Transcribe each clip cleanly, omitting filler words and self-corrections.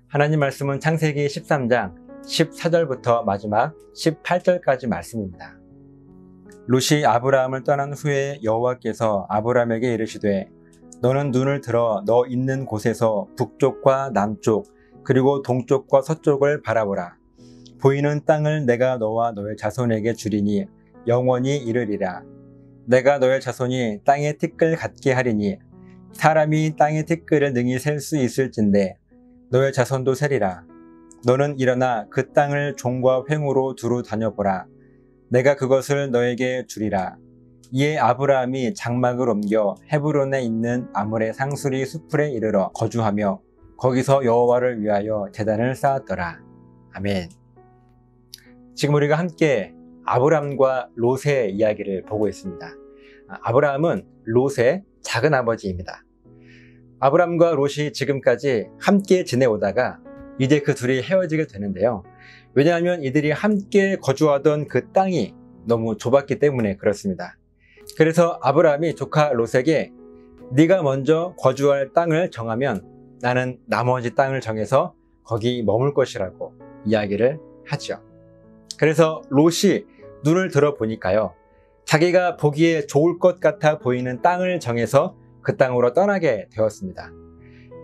하나님 말씀은 창세기 13장 14절부터 마지막 18절까지 말씀입니다. 롯이 아브라함을 떠난 후에 여호와께서 아브라함에게 이르시되 너는 눈을 들어 너 있는 곳에서 북쪽과 남쪽 그리고 동쪽과 서쪽을 바라보라. 보이는 땅을 내가 너와 너의 자손에게 주리니 영원히 이르리라. 내가 너의 자손이 땅의 티끌 같게 하리니 사람이 땅의 티끌을 능히 셀 수 있을진데 너의 자손도 세리라. 너는 일어나 그 땅을 종과 횡으로 두루 다녀보라. 내가 그것을 너에게 주리라. 이에 아브라함이 장막을 옮겨 헤브론에 있는 아므레 상수리 수풀에 이르러 거주하며 거기서 여호와를 위하여 제단을 쌓았더라. 아멘. 지금 우리가 함께 아브라함과 롯의 이야기를 보고 있습니다. 아브라함은 롯의 작은 아버지입니다. 아브라함과 롯이 지금까지 함께 지내오다가 이제 그 둘이 헤어지게 되는데요. 왜냐하면 이들이 함께 거주하던 그 땅이 너무 좁았기 때문에 그렇습니다. 그래서 아브라함이 조카 롯에게 네가 먼저 거주할 땅을 정하면 나는 나머지 땅을 정해서 거기 머물 것이라고 이야기를 하죠. 그래서 롯이 눈을 들어 보니까요, 자기가 보기에 좋을 것 같아 보이는 땅을 정해서 그 땅으로 떠나게 되었습니다.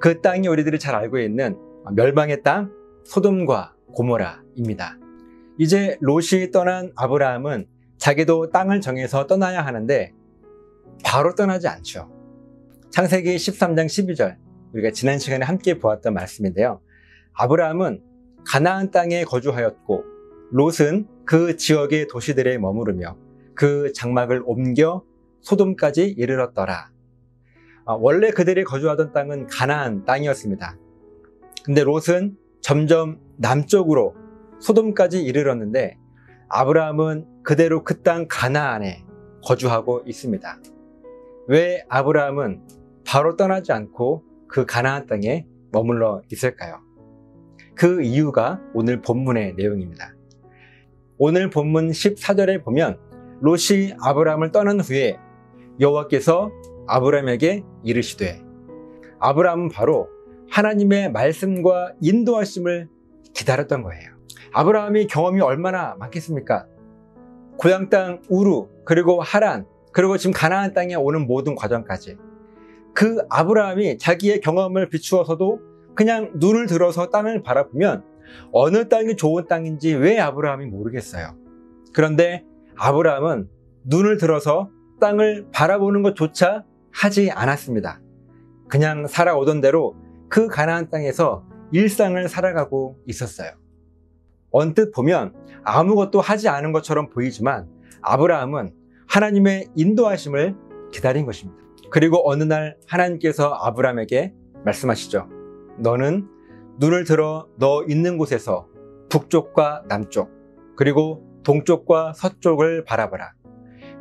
그 땅이 우리들이 잘 알고 있는 멸망의 땅 소돔과 고모라입니다. 이제 롯이 떠난 아브라함은 자기도 땅을 정해서 떠나야 하는데 바로 떠나지 않죠. 창세기 13장 12절, 우리가 지난 시간에 함께 보았던 말씀인데요. 아브라함은 가나안 땅에 거주하였고 롯은 그 지역의 도시들에 머무르며 그 장막을 옮겨 소돔까지 이르렀더라. 원래 그들이 거주하던 땅은 가나안 땅이었습니다. 근데 롯은 점점 남쪽으로 소돔까지 이르렀는데 아브라함은 그대로 그 땅 가나안에 거주하고 있습니다. 왜 아브라함은 바로 떠나지 않고 그 가나안 땅에 머물러 있을까요? 그 이유가 오늘 본문의 내용입니다. 오늘 본문 14절에 보면 롯이 아브라함을 떠난 후에 여호와께서 아브라함에게 이르시되, 아브라함은 바로 하나님의 말씀과 인도하심을 기다렸던 거예요. 아브라함이 경험이 얼마나 많겠습니까? 고향 땅 우루, 그리고 하란, 그리고 지금 가나안 땅에 오는 모든 과정까지 그 아브라함이 자기의 경험을 비추어서도 그냥 눈을 들어서 땅을 바라보면 어느 땅이 좋은 땅인지 왜 아브라함이 모르겠어요. 그런데 아브라함은 눈을 들어서 땅을 바라보는 것조차 하지 않았습니다. 그냥 살아오던 대로 그 가나안 땅에서 일상을 살아가고 있었어요. 언뜻 보면 아무것도 하지 않은 것처럼 보이지만 아브라함은 하나님의 인도하심을 기다린 것입니다. 그리고 어느 날 하나님께서 아브라함에게 말씀하시죠. 너는 눈을 들어 너 있는 곳에서 북쪽과 남쪽 그리고 동쪽과 서쪽을 바라보라.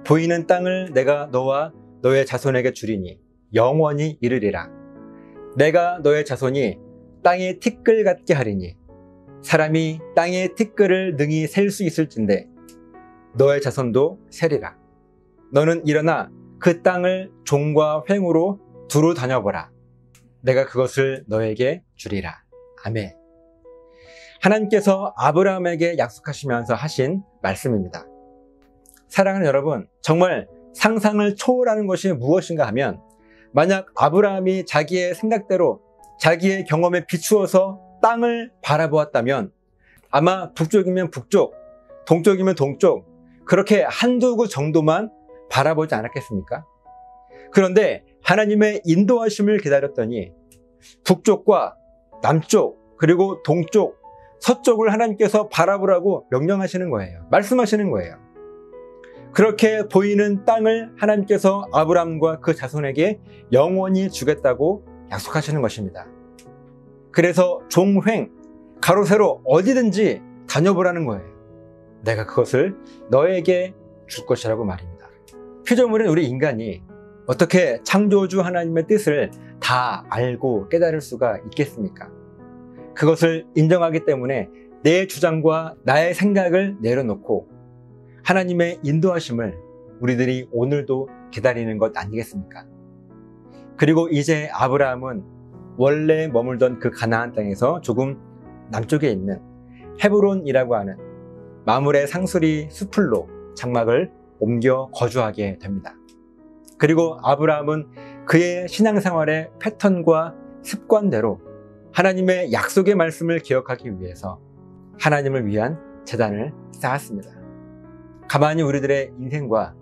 보이는 땅을 내가 너와 너의 자손에게 주리니 영원히 이르리라. 내가 너의 자손이 땅의 티끌 같게 하리니 사람이 땅의 티끌을 능히 셀 수 있을진데 너의 자손도 세리라. 너는 일어나 그 땅을 종과 횡으로 두루 다녀보라. 내가 그것을 너에게 주리라. 아멘. 하나님께서 아브라함에게 약속하시면서 하신 말씀입니다. 사랑하는 여러분, 정말 상상을 초월하는 것이 무엇인가 하면 만약 아브라함이 자기의 생각대로 자기의 경험에 비추어서 땅을 바라보았다면 아마 북쪽이면 북쪽, 동쪽이면 동쪽, 그렇게 한두 곳 정도만 바라보지 않았겠습니까? 그런데 하나님의 인도하심을 기다렸더니 북쪽과 남쪽, 그리고 동쪽, 서쪽을 하나님께서 바라보라고 명령하시는 거예요. 말씀하시는 거예요. 그렇게 보이는 땅을 하나님께서 아브라함과 그 자손에게 영원히 주겠다고 약속하시는 것입니다. 그래서 종횡, 가로 세로 어디든지 다녀보라는 거예요. 내가 그것을 너에게 줄 것이라고 말입니다. 피조물인 우리 인간이 어떻게 창조주 하나님의 뜻을 다 알고 깨달을 수가 있겠습니까? 그것을 인정하기 때문에 내 주장과 나의 생각을 내려놓고 하나님의 인도하심을 우리들이 오늘도 기다리는 것 아니겠습니까? 그리고 이제 아브라함은 원래 머물던 그 가나안 땅에서 조금 남쪽에 있는 헤브론이라고 하는 마므레 상수리 수풀로 장막을 옮겨 거주하게 됩니다. 그리고 아브라함은 그의 신앙생활의 패턴과 습관대로 하나님의 약속의 말씀을 기억하기 위해서 하나님을 위한 제단을 쌓았습니다. 가만히 우리들의 인생과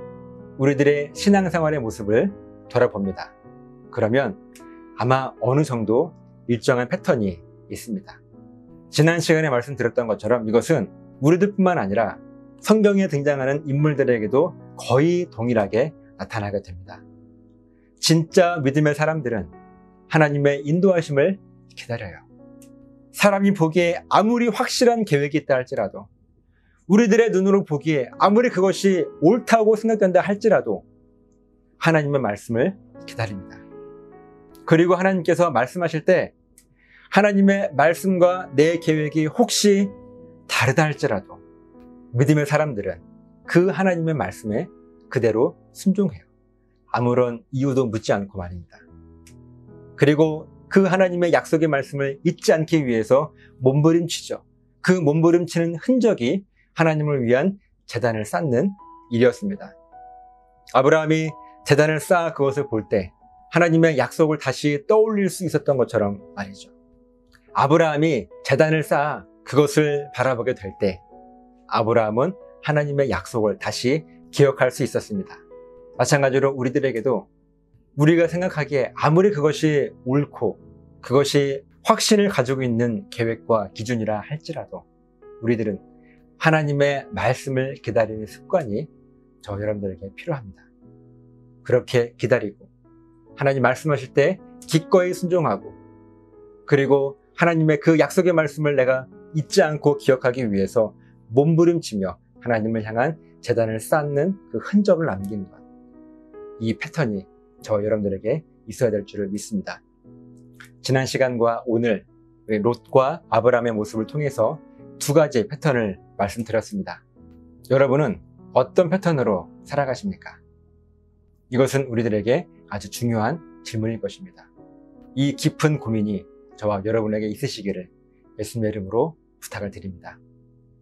우리들의 신앙생활의 모습을 돌아봅니다. 그러면 아마 어느 정도 일정한 패턴이 있습니다. 지난 시간에 말씀드렸던 것처럼 이것은 우리들뿐만 아니라 성경에 등장하는 인물들에게도 거의 동일하게 나타나게 됩니다. 진짜 믿음의 사람들은 하나님의 인도하심을 기다려요. 사람이 보기에 아무리 확실한 계획이 있다 할지라도, 우리들의 눈으로 보기에 아무리 그것이 옳다고 생각된다 할지라도 하나님의 말씀을 기다립니다. 그리고 하나님께서 말씀하실 때 하나님의 말씀과 내 계획이 혹시 다르다 할지라도 믿음의 사람들은 그 하나님의 말씀에 그대로 순종해요. 아무런 이유도 묻지 않고 말입니다. 그리고 그 하나님의 약속의 말씀을 잊지 않기 위해서 몸부림치죠. 그 몸부림치는 흔적이 하나님을 위한 제단을 쌓는 일이었습니다. 아브라함이 제단을 쌓아 그것을 볼 때 하나님의 약속을 다시 떠올릴 수 있었던 것처럼 말이죠. 아브라함이 제단을 쌓아 그것을 바라보게 될 때 아브라함은 하나님의 약속을 다시 기억할 수 있었습니다. 마찬가지로 우리들에게도 우리가 생각하기에 아무리 그것이 옳고 그것이 확신을 가지고 있는 계획과 기준이라 할지라도 우리들은 하나님의 말씀을 기다리는 습관이 저 여러분들에게 필요합니다. 그렇게 기다리고 하나님 말씀하실 때 기꺼이 순종하고, 그리고 하나님의 그 약속의 말씀을 내가 잊지 않고 기억하기 위해서 몸부림치며 하나님을 향한 제단을 쌓는 그 흔적을 남기는 것, 이 패턴이 저 여러분들에게 있어야 될 줄을 믿습니다. 지난 시간과 오늘 롯과 아브라함의 모습을 통해서 두 가지 패턴을 말씀드렸습니다. 여러분은 어떤 패턴으로 살아가십니까? 이것은 우리들에게 아주 중요한 질문일 것입니다. 이 깊은 고민이 저와 여러분에게 있으시기를 예수님의 이름으로 부탁을 드립니다.